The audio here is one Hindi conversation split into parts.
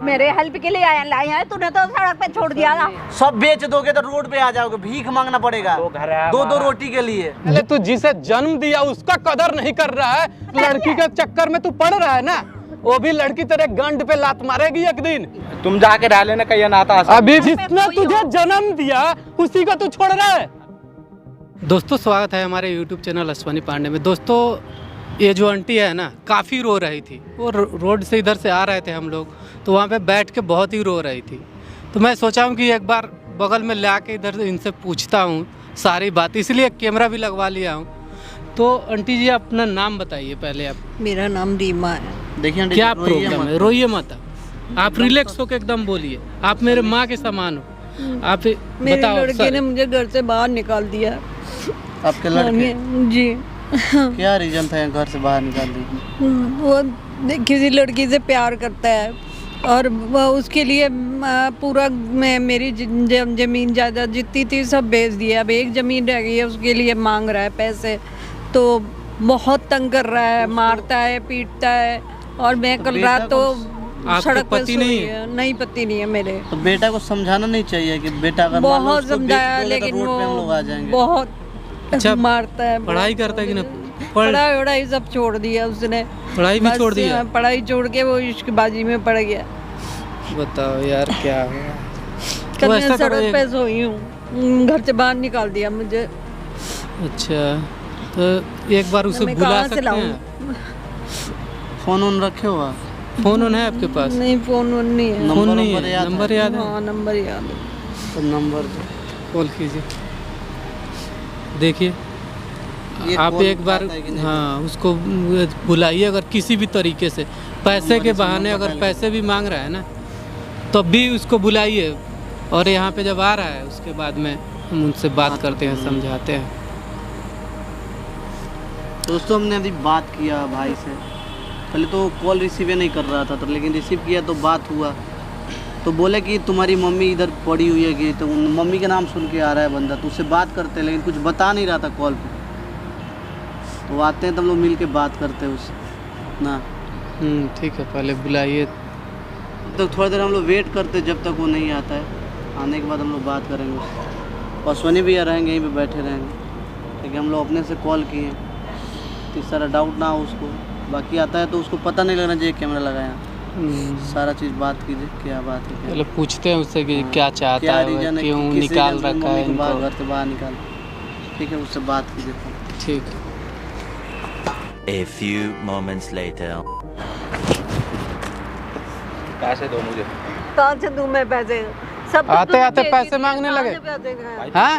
मेरे हेल्प के लिए लाए हैं, तूने तो सड़क पे छोड़ दिया था। सब बेच दोगे तो रोड पे आ जाओगे, भीख मांगना पड़ेगा दो रोटी के लिए। पहले तू जिसे जन्म दिया उसका कदर नहीं कर रहा है, लड़की के चक्कर में तू पड़ रहा है ना। वो भी लड़की तेरे गंड पे लात मारेगी एक दिन। तुम जाके रह लेना कहीं नाता। अभी जिसने तुझे जन्म दिया उसी का तू छोड़ रहा है। दोस्तों स्वागत है हमारे YouTube चैनल अश्वनी पांडे में। दोस्तों ये जो आंटी है ना, काफ़ी रो रही थी। वो रोड से इधर से आ रहे थे हम लोग, तो वहाँ पे बैठ के बहुत ही रो रही थी। तो मैं सोचा हूँ कि एक बार बगल में ला के इधर इनसे पूछता हूँ सारी बात, इसलिए कैमरा भी लगवा लिया हूँ। तो आंटी जी अपना नाम बताइए पहले आप। मेरा नाम रीमा है। देखिए क्या प्रॉब्लम है? रोइए मत, आप रिलैक्स होकर एकदम बोलिए। आप मेरे माँ के समान हो। आप मेरे बताओ। लड़के ने मुझे घर से बाहर निकाल दिया। आपके लड़के? जी। क्या रीजन था घर से बाहर निकाल दी? वो किसी लड़की से प्यार करता है और वो उसके लिए पूरा मेरी जमीन जायदाद जितनी थी सब बेच दिया। अब एक ज़मीन रह गई है, उसके लिए मांग रहा है पैसे। तो बहुत तंग कर रहा है, मारता है, पीटता है। और मैं कल रात तो सड़क पे सोई है। नहीं, पति नहीं है मेरे। तो बेटा को समझाना नहीं चाहिए कि बेटा अगर बहुत समझाया, लेकिन रोड पे हम लोग आ जाएंगे। बहुत मारता है। पढ़ाई करता है कि ना? पढ़ाई सब छोड़ दिया उसने। पढ़ाई भी छोड़ दिया? पढ़ाई छोड़ के वो इश्कबाजी में पड़ गया। बताओ यार क्या हुआ। कल मैं सड़क पे सोई हूँ, घर से बाहर निकाल दिया मुझे। अच्छा, तो एक बार उसे बुला सकते हैं? फोन ऑन रखे हुआ? फोन ऑन है आपके पास? नहीं, फोन ऑन नहीं है। फोन नहीं है? नंबर याद है? हाँ, नंबर याद है। तो नंबर कॉल कीजिए। देखिए आप एक बार, हाँ, उसको बुलाइए। अगर किसी भी तरीके से पैसे के बहाने अगर पैसे भी मांग रहा है ना, तो भी उसको बुलाइए। और यहाँ पे जब आ रहा है उसके बाद में हम उनसे बात करते हैं, समझाते हैं। दोस्तों हमने अभी बात किया भाई से। पहले तो कॉल रिसीव नहीं कर रहा था, तो लेकिन रिसीव किया तो बात हुआ। तो बोले कि तुम्हारी मम्मी इधर पड़ी हुई है कि, तो मम्मी के नाम सुन के आ रहा है बंदा। तो उससे बात करते, लेकिन कुछ बता नहीं रहा था कॉल पे। तो आते हैं तो हम लोग मिल के बात करते हैं उससे ना। ठीक है, पहले बुलाइए। तो थोड़ी देर हम लोग वेट करते जब तक वो नहीं आता है। आने के बाद हम लोग बात करेंगे उससे। अश्वनी भी रहेंगे, यहीं पे बैठे रहेंगे। लेकिन हम लोग अपने से कॉल किए तो सारा डाउट ना हो उसको। बाकी आता है तो उसको पता नहीं लगना चाहिए कैमरा लगाया। सारा चीज़ बात कीजिए, क्या बात है। पहले पूछते हैं उससे कि क्या चाहता क्या है, रीजन है, क्यों निकाल रखा है इनको। घर से बाहर निकाल। ठीक है, उससे बात कीजिए। ठीक। A few moments later. पैसे दो मुझे। कहाँ से दूं मैं पैसे? सब आते आते पैसे मांगने लगे। हाँ,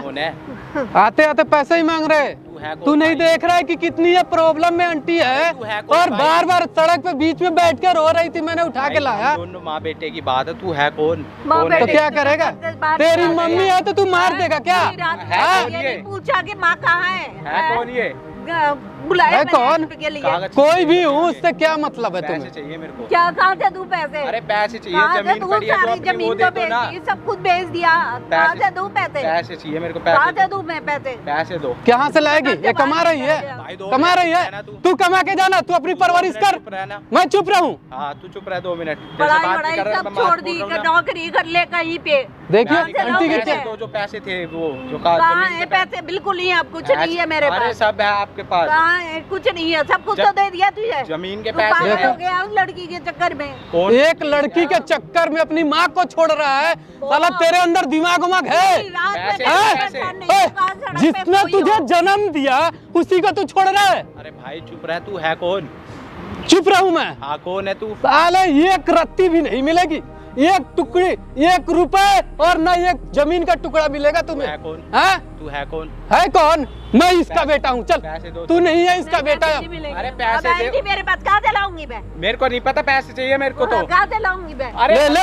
आते आते पैसे ही मांग रहे। तू नहीं देख रहा है कि कितनी ये प्रॉब्लम में आंटी है, और बार बार सड़क पे बीच में बैठ कर रो रही थी। मैंने उठा के लाया। दोनों माँ बेटे की बात है। तू है कौन? तो क्या करेगा? तेरी मम्मी है तो तू मार देगा क्या? पूछा कि माँ कहाँ है? कौन ये? बुलाया है कौन? के लिए। कोई भी हूँ, उससे क्या मतलब है पैसे तुम्हें? चाहिए मेरे को। क्या, कहाँ से दूं पैसे? अरे पैसे चाहिए। कहाँ से जमीन दूं? पड़ी है तो सारी अपनी वो जमीन दे तो दो बेच ना। दी, सब कुछ बेच दिया। कहाँ से दूं पैसे? पैसे चाहिए मेरे को। कहाँ पैसे से दूं मैं पैसे? पैसे दो। कहाँ से लाएगी? ये कमा रही है, कमा रही है। तू कमा के जाना, तू अपनी परवरिश कर। मैं चुप रहूं? हाँ, तू चुप रह 2 मिनट। पढ़ाई सब छोड़ दी, नौकरी कर ले कहीं पे। देखिए आंटी के दो जो पैसे थे वो जो कहाँ है पैसे? बिल्कुल नहीं है, अब कुछ नहीं है मेरे अरे पास। सब है आपके पास। कहाँ है? कुछ नहीं है, सब कुछ तो दे दिया तुझे। जमीन के तू पैसे पागल हैं। हो गया उस लड़की के चक्कर में। कौन? एक लड़की के चक्कर में अपनी माँ को छोड़ रहा है। साला तेरे अंदर दिमाग उमाग है? जिसने तुझे जन्म दिया उसी को तू छोड़ रहा है। अरे भाई चुप रह। तू है कौन? चुप रहूं मैं? हाँ, कौन है तू? साले एक रत्ती भी नहीं मिलेगी, एक टुकड़ी, 1 रुपए और न एक जमीन का टुकड़ा मिलेगा तुम्हें। है कौन? हाँ? तू है कौन? है कौन? मैं इसका बेटा हूँ। चल, पैसे दो। तू नहीं है इसका बेटा। अरे पैसे दे। मेरे पास कहाँ से लाऊंगी मैं? मेरे को नहीं पता। पैसे चाहिए मेरे को। तो कहाँ से लाऊंगी मैं? अरे ले, ले।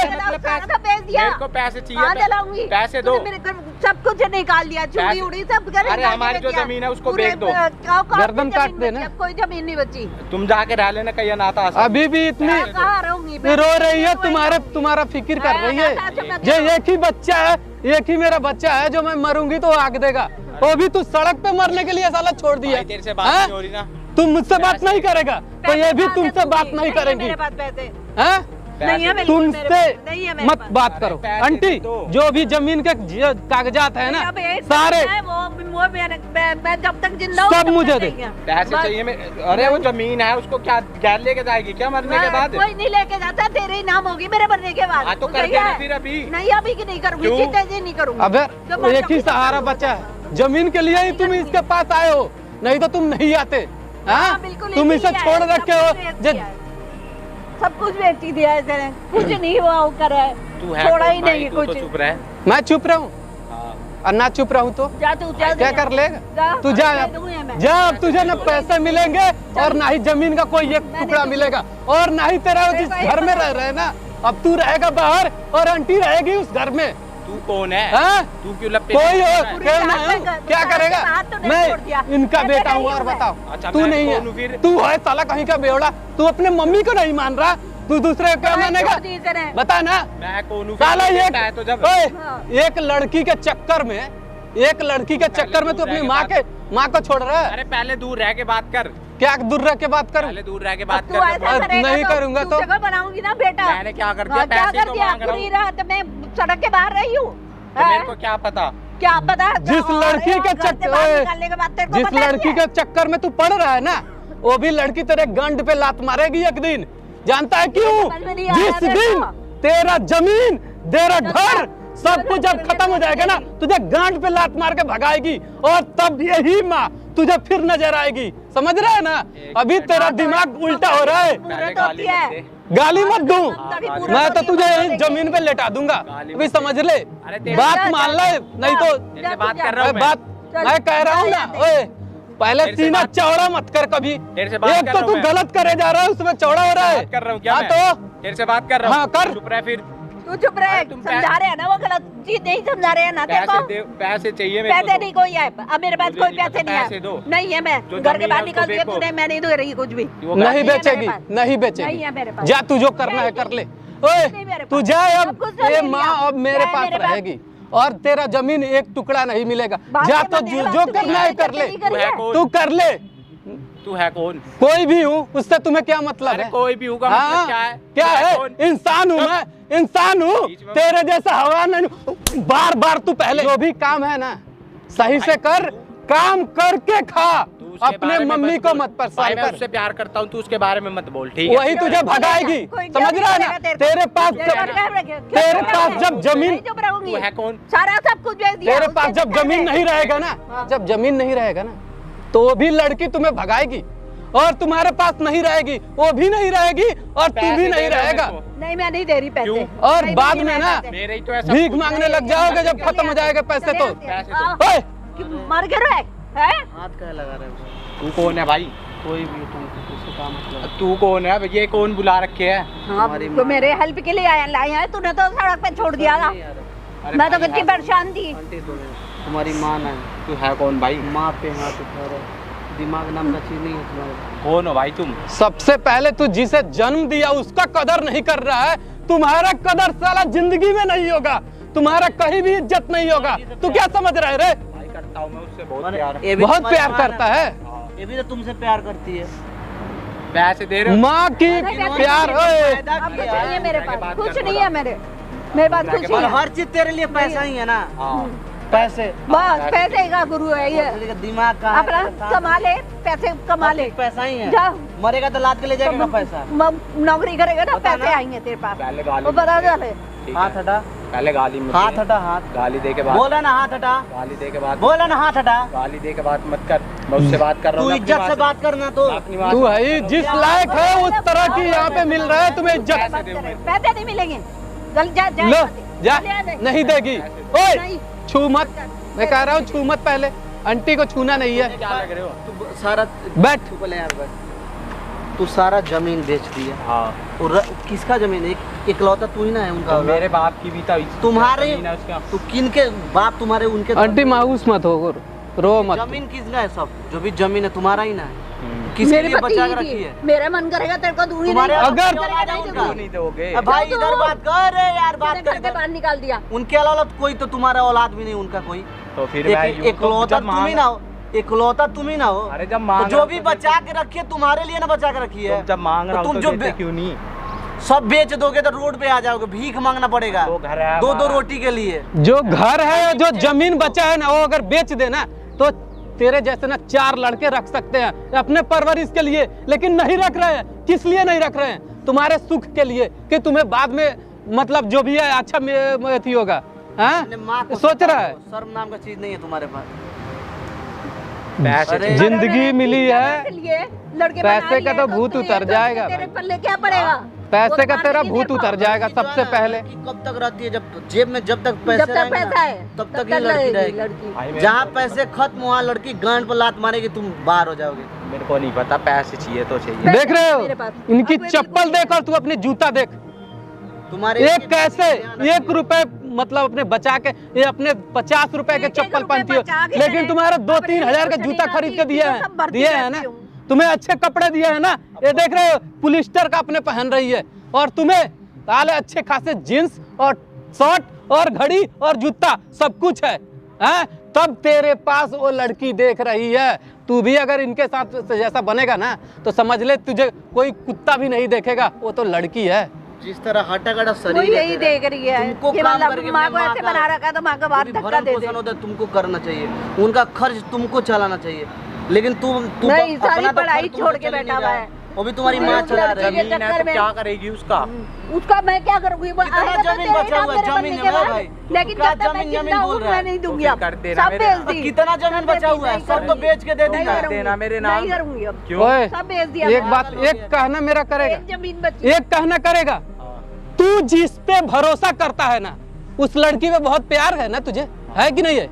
बेच दिया। मेरे को पैसे चाहिए। कहाँ से लाऊंगी? पैसे दो। सब कुछ निकाल दिया, चूड़ी उड़ी सब कर। अरे हमारी जो जमीन है उसको बेच दो। गर्दन काट देना। कोई जमीन नहीं बची। तुम जाके रह लेना कहीं नाता। अभी भी इतनी कहाँ रहूंगी? रो रही है, तुम्हारा फिक्र कर रही है। ये एक ही बच्चा है, एक ही मेरा बच्चा है जो मैं मरूंगी तो आग देगा। वो भी तू सड़क पे मरने के लिए साला छोड़ दिया। तेरे से बात नहीं हो रही ना। तुम मुझसे बात नहीं करेगा तो ये भी तुमसे बात नहीं करेंगी। मेरे पास पैसे। हैं? नहीं है बिल्कुल मेरे तुमसे पास, नहीं है मेरे मत पास। बात करो। पैसे आंटी दे दो। जो भी जमीन के कागजात है ना अब एक सारे है, वो मेरे मैं जब तक जिंदा हूँ सब तब तक मुझे नहीं दे। है। पैसे बस। चाहिए अरे वो जमीन है उसको क्या गैर लेके जाएगी क्या मरने के बाद? कोई नहीं लेके जाता, तेरे ही नाम होगी मेरे मरने के बाद। हाँ तो कर सही देना है? फिर अभी। नहीं अभी की नहीं करूंगी, क्यों? जितने दिन नहीं करूंगी। अबे जब मर एक ही जाऊंगी तब सहारा करूंगी। बचा है, जमीन के लिए ही तुम इसके पास आए हो, नहीं तो तुम नहीं आते। हाँ बिल्कुल तुम यही इसे है, छोड़ सब रखे कुछ हो बेच जो दिया है। सब कुछ बेच ही दिया है इसने, कुछ नहीं हुआ वो कर रहा है, तू है छोड़ा कौन ही भाई? नहीं तू कुछ। तो चुप रह। मैं चुप रहूं और ना चुप रहूं तो जा तू जा क्या कर लेगा? तू जा दे दूंगी मैं। जा, अब तुझे ना पैसे मिलेंगे और ना ही जमीन का कोई एक टुकड़ा मिलेगा और ना ही तेरा जिस घर में रह रहे ना, अब तू रहेगा बाहर और आंटी रहेगी उस घर में। तू कौन है? हाँ? तू क्यों लपटे कोई हो है? क्यों ना हो, क्या करेगा? मैं इनका बेटा हूँ और बताओ। अच्छा, तू मैं नहीं कौन हूँ फिर? है, तू है साला कहीं का बेवड़ा। तू अपने मम्मी को नहीं मान रहा, तू दूसरे को क्या मानेगा? बता ना मैं कौन हूँ? साला बेटा है तो जब एक लड़की के चक्कर में, एक लड़की के चक्कर में तू अपनी माँ को छोड़ रहा है। अरे पहले दूर रह के बात कर। क्या दूर रह के बात करूं? पहले दूर रह के बात तू कर। ऐसा अब करेगा नहीं करूंगा तो? जगह बनाऊंगी ना बेटा। मैंने क्या कर दिया? हाँ, क्या पैसे कर तो दिया? मांग रहा पूरी हूँ। रात मैं सड़क के बाहर रही हूँ। तो मेरे को क्या पता? क्या पता? जिस लड़की के चक्कर, जिस लड़की के चक्कर में तू पड़ रहा है ना, वो भी लड़की तेरे गंड पे लात मारेगी एक दिन। जानता है क्यों? समझ में नहीं आया जिस मेरे दिन को। तेरा जमीन, तेरा घर सब कुछ जब खत्म हो जाएगा ना, तुझे गांड पे लात मार के भगाएगी और तब यही माँ तुझे फिर नजर आएगी। समझ रहा है ना? अभी तेरा दिमाग उल्टा हो रहा है। पहले गाली मत दे। गाली मत दूं, पूरा मैं तो तो तुझे नहीं यहीं जमीन पे लेटा दूंगा। अभी समझ ले, अरे तेरे- बात मान ले, नहीं तो तेरे से बात कर रहा हूँ मैं मैं। बात मैं कह रहा हूँ ना। ओए पहले तेरे से सीना बात- चौड़ा मत कर कभी। तेरे से बात एक कर तो रहा तू हूँ मैं। गलत करे जा रहा है, उसमें चौड़ा हो रहा है। बात कर रहा हूँ क्या हाँ मैं? तो तेरे से बात कर रहा हूँ। हाँ, कर। चुप रह फिर। तू चुप रहे, तुम समझा रहे हैं ना वो गलत चीज नहीं समझा रहे हैं ना तेरे पैसे को। दे, पैसे चाहिए मेरे को पैसे तो। नहीं कोई है, अब मेरे पास मुझे कोई नहीं पैसे पता, नहीं पैसे दो। है। नहीं है, मैं जो घर के जमीन बाहर है निकल उसको दिया देखो। तूने, मैं नहीं दे रही कुछ भी। वो नहीं है मेरे बेचेगी, पास। नहीं नहीं बेचेगी। है मेरे पास। जा तू जो करना है कर ले। ओए नहीं मेरे तू पास। जा, सब अब कुछ तो ये ले माँ लिया। अब मेरे क्या है पास मेरे पास? रहेगी और तेरा जमीन एक टुकड़ा नहीं मिलेगा। बात जा के तो बदले बात जो तूने करना है कर ले, नहीं करी तू है है। कौन? तू कर ले। तू है कौन? कोई भी हूँ, उससे तुम्हें क्या मतलब अरे है? कोई भी होगा, हाँ, मतलब क्या है? क्या तू है? कौन? इंसान हूँ मैं, इंसान हूँ। बीच में- तेरे जैसा हवा नहीं। बार बार तू पहले जो भी काम है ना सही से कर, काम करके खा। तू उसके अपने बारे में मम्मी मत को बोल। मत भाई परेशान मैं कर। उससे प्यार करता हूँ, तू उसके बारे में मत बोल, ठीक है? वही तुझे भगाएगी। कोई समझ नहीं रहा है ना? करेगा तेरे को। तेरे पास तेरे जब तेरे पास जब जमीन, नहीं चुप रहूंगी। तू है कौन? सारा सब कुछ बेच दिया। तेरे पास जब जमीन नहीं रहेगा ना, जब जमीन नहीं रहेगा ना, तो वो भी लड़की तुम्हें भगाएगी और तुम्हारे पास नहीं रहेगी, वो भी नहीं रहेगी और तू पैसे भी दे नहीं रहे हो रहेगा। मेरे को। नहीं मैं नहीं दे रही पैसे। क्यों? और नहीं, बाद नहीं, में मैं ना पैसे। मेरे ही तो ऐसा भीख मांगने लग जाओगे जब खत्म हो जाएगा पैसे तो। पैसे हाँ। दो। ओए, कि मर गए रे हैं? हाथ क्या लगा रहे हो? तू कौन है भाई? कोई भी तुम किसी का मतलब तू कौन है? ये कौन बुला रखे है? हाँ हमारी तो माँ- मेरे हेल्प के लिए लाए हैं, तूने तो सड़क पे छोड़ दिया था। नहीं यार, अरे मैं तो भाई कितनी है। परेशान थी। आंटी तुम्हारी माँ ना है। तू है कौन भाई? माँ पे हाथ उठा रहे, दिमाग नाम का चीज नहीं है तुम्हारे। कौन हो भाई तुम? सबसे पहले तू जिसे जन्म दिया उसका कदर नहीं कर रहा है। तुम्हारा कदर साला जिंदगी में नहीं होगा, तुम्हारा कहीं भी इज्जत नहीं होगा। तू क्या समझ रहे रे? भाई करता हूँ मैं उससे बहुत अरे, प्यार। ये भी बहुत तुम्हारी प्यार माँ करता है। ये भी तो तुमसे प्यार करती है। पैसे दे रहे हो? माँ की प्यार। ओए अब कुछ नहीं है मेरे पास, कुछ नहीं है मेरे पास, कुछ और नहीं है। हर चीज तेरे लिए पैसा ही है ना। हाँ। पैसे बस पैसे का गुरु है ये। तेरे का दिमाग का अपना कमा ले, पैसे कमा ले। पैसा ही है। जा मरेगा तो लाद के ले जाएगा ना पैसा। नौकरी करेगा ना, बता पैसे ना। आएंगे तेरे पास। पहले गाली वो बता दे ले। ठीक हाथ है। हटा, पहले गाली मत हाथ दे। हटा, हाथ गाली दे के बाद बोला ना, हाथ हटा, गाली दे के बाद बोला ना, हाथ हटा। गाली दे के बात मत कर। मैं उससे बात कर रहा तू हूँ इज्जत से बात करना तो। अपनी माँ तू से। है जिस लायक है उस तरह की यहाँ पे मिल रहा है तुम्हें इज्जत। पैसे नहीं मिलेंगे। चल जा जा लो जा, चले आ जा। नहीं देगी। ओए नहीं। छू मत, मैं कह रहा हूँ छू मत। पहले आंटी को छूना नहीं है। क्या लग रहे हो? तू सारा बैठ। तू बोले यार बस, तू सारा जमीन बेच दिया। हाँ। और किसका जमीन? इकलौता तू ही ना है उनका तो औलाद। मेरे बाप की भी था। तुम्हारे जमीन है उसका। तू किन के बाप? तुम्हारे उनके आंटी मायूस मत हो, रो मत। जमीन किसका है? सब जो भी जमीन है तुम्हारा ही ना है। किसके मेरे लिए पति बचा ही के थी। रखी है? मेरा मन करेगा तेरे को दूरी तुम्हारे नहीं अगर- करेगा, नहीं उनका- दूंगी। नहीं दोगे? अब भाई क्यों इधर तू? बात कर रे यार, बात तूने घर से कर। बाहर निकाल दिया। उनके अलावा कोई तो तुम्हारा औलाद भी नहीं, उनका कोई। तो फिर मैं यूं तो इकलौता जब तुम ही मांग- ना हो, इकलौता तुम ही ना हो। अरे जब तो मांग जो रहा भी हूं तो बचा के रखी है तुम्हारे लिए ना बचा के रखी है। जब मांग रहा तो हूं तुम तो जो देते क्यों नहीं? सब बेच दोगे तो रोड पे आ जाओगे, भीख मांगना पड़ेगा दो घर है दो हमारा। रोटी के लिए। जो घर है, जो जमीन बचा है ना, वो अगर बेच देना तो तेरे जैसे ना 4 लड़के रख सकते हैं अपने परवरिश के लिए, लेकिन नहीं रख रहे हैं। किस लिए नहीं रख रहे हैं? तुम्हारे सुख के लिए, कि तुम्हें बाद में मतलब जो भी है अच्छा अथी होगा। अपने माँ को सोच रहा है? शर्म नाम का चीज नहीं है तुम्हारे पास। पैसे अरे जिंदगी मिली है, लड़के पैसे का तो भूत उतर जाएगा तेरे भाई। पल्ले क्या पड़ेगा? पैसे का वो तो तेरा मारने भूत नहीं उतर दे जाएगा लड़की जो सबसे है ना, पहले। लड़की कब तक रहती है? जब जेब में जब तक पैसे जब तक रहेंगे पैसा ना, है तब तक ही लड़की रहेगी। भाई मेरे जहाँ को- पैसे खत्म हुआ, लड़की गांड पर लात मारेगी, तुम बाहर हो जाओगे। मेरे को नहीं पता, पैसे चाहिए तो चाहिए। देख रहे मेरे हो पास। इनकी अब मेरे चप्पल को- देख और तू अपनी जूता देख। तुम्हारे एक कैसे 1 रुपए मतलब अपने बचा के, ये अपने 50 रुपए के 1-1 चप्पल रुपए पहनती हो, बचा के लेकिन मैंने तुम्हारे 2-3 अपने हजार का लिए जूता कुछ खरीद के नहीं दिए डालती, सब भरती दिए हैं ना। रहती हूँ। तुम्हें अच्छे कपड़े दिए हैं ना, ये देख रहे हो पुलिस्टर का अपने पहन रही है, और तुम्हें ताले अच्छे खासे जींस और शर्ट और घड़ी और जूता सब कुछ है, हैं? तब तेरे पास वो लड़की देख रही है। तू भी अगर इनके साथ जैसा बनेगा ना, तो समझ ले तुझे कोई कुत्ता भी नहीं देखेगा, वो तो लड़की है। जिस तरह हटागड़ा वो शरीर है यही तेरा, देख रही है तुमको कि काम मतलब करके माँ अपने को ऐसे बना रखा है तो माँ का बाहर पूरी धक्का भरण दे पोषण दे। होता है, तुमको करना चाहिए। उनका खर्च तुमको चलाना चाहिए, लेकिन तुम नहीं, अपना सारी तो पढ़ाई खर्च तुमको छोड़ के चल नहीं बैठा रहा हुआ है। वो भी तुम्हारी माँ लड़की चला के रही है। जमीन है चक्कर तो में- क्या करेगी उसका? उसका मैं क्या करूंगी? वो कितना आएगा तो जमीन तेरे बचा नाम हुआ है? मेरे जमीन बनने है के बाद। भाई। लेकिन क्या जब तक मैं जमीन जिंदा जमीन हूँ बोल रहा मैं है? नहीं तो दूंगी फिर अब। कर देना सब मेरे बेच नाम। दी। कितना जमीन सब बचा बेच हुआ है? दी, सब तो बेच के दे नहीं दिया। करूंगी देना अब। मेरे नाम। नहीं करूंगी अब। क्यों? ओए, सब बेच दिया एक मैंने। बात, एक कहना मेरा करेगा, एक जमीन बची। एक कहना करेगा। तू जिस पे भरोसा करता है ना, उस लड़की पे बहुत प्यार है ना तुझे, है कि नहीं है?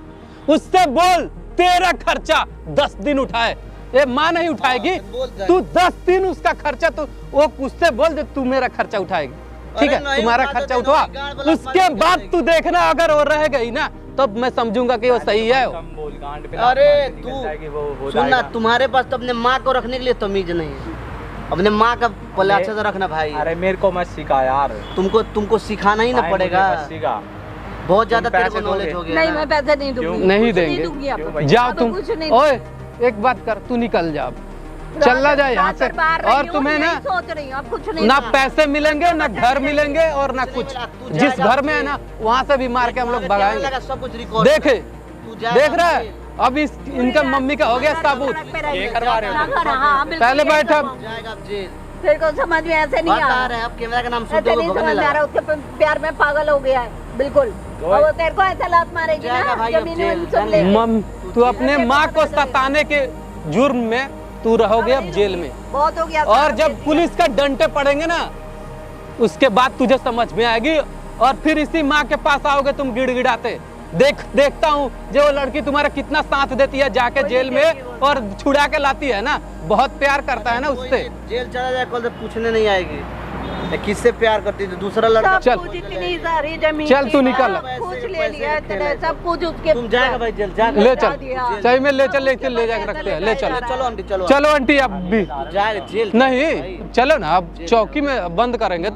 उससे बोल तेरा खर्चा 10 दिन उठाए। ये माँ नहीं उठाएगी, बोल जाए। तू 10 दिन उसका खर्चा, तू वो उससे बोल दे तू मेरा खर्चा उठाएगी, ठीक अरे है? नहीं तुम्हारा उठा खर्चा तो उठवा, देना, गाड़ वाला उसके मार के बाद देगी। तू देखना अगर वो रह गई ना, तब मैं समझूंगा कि वो सही है। कम बोल, गांड पे अरे लात मार के तू निकल जाएगी, वो हो सुनना, जाएगा। तुम्हारे पास तो अपने माँ को रखने के लिए तमीज नहीं है। अपने माँ का पहले अच्छे से रखना भाई। अरे मेरे को मत सिखा यार। तुमको सिखाना ही ना भाई, पड़ेगा। मुझे मत सिखा। बहुत ज्यादा तुम तेरे को पैसे नॉलेज दोगे? हो गया नहीं, ना। मैं पैसे नहीं दूंगी। क्यों? नहीं कुछ देंगे। दूंगी अब। क्यों भाई? जाओ अब तुम, कुछ नहीं ओए एक बात कर, तू निकल जा अब। चला जा यहाँ से। और तुम्हें ना सोच रही हूँ अब कुछ नहीं। ना पैसे मिलेंगे, ना घर मिलेंगे, और ना कुछ। तू जिस जाएगा घर में है ना, वहाँ से भी मार के हम लोग तुम्हारे भगाएंगे। कैमरे लगा, सब कुछ रिकॉर्ड देखे, तू जाएगा देख रहा है? अब इस इनका मम्मी का हो गया साबुत। ये करवा रहे हो? हाँ, बिल्कुल पहले ये बैठ अब। सब। जाएगा अब जेल। तेरे को समझ में ऐसे नहीं आ बता रहा। रहे हैं, अब कैमरा का नाम ऐसे सुनते नहीं हुए भगने समझ में आ लगा। रहा, उसके प्यार में पागल हो गया है बिल्कुल। और वो तेरे को ऐसा लात मारेगी जाएगा ना, भाई अब जमीन जेल, में जान सुन ले। मम, तू अपने माँ को सताने के जुर्म में तू रहोगे अब जेल में। बहुत हो गया। और जब पुलिस का डंडे पड़ेंगे ना, उसके बाद तुझे समझ में आएगी, और फिर इसी माँ के पास आओगे तुम गिड़गिड़ाते। देखता हूँ जो वो लड़की तुम्हारा कितना साथ देती है जाके जेल में, और छुड़ा के लाती है ना, बहुत प्यार करता है ना उससे। जेल चला जाए, कल से पूछने नहीं आएगी ये किससे प्यार करती थी, दूसरा लड़का। चल। सब कुछ इतनी सारी जमीन चल, तू थी, निकल। सब कुछ ले लिया तेरे, सब कुछ उसके। तुम जाएगा भाई जेल, जाएगा। ले चल, दिया। सही में ले चल, ले जाके रखते हैं, ले चल। चलो आंटी, चलो चलो आंटी, अब भी जाएगा जेल। नहीं, चलो ना, अब चौकी में बंद करेंगे।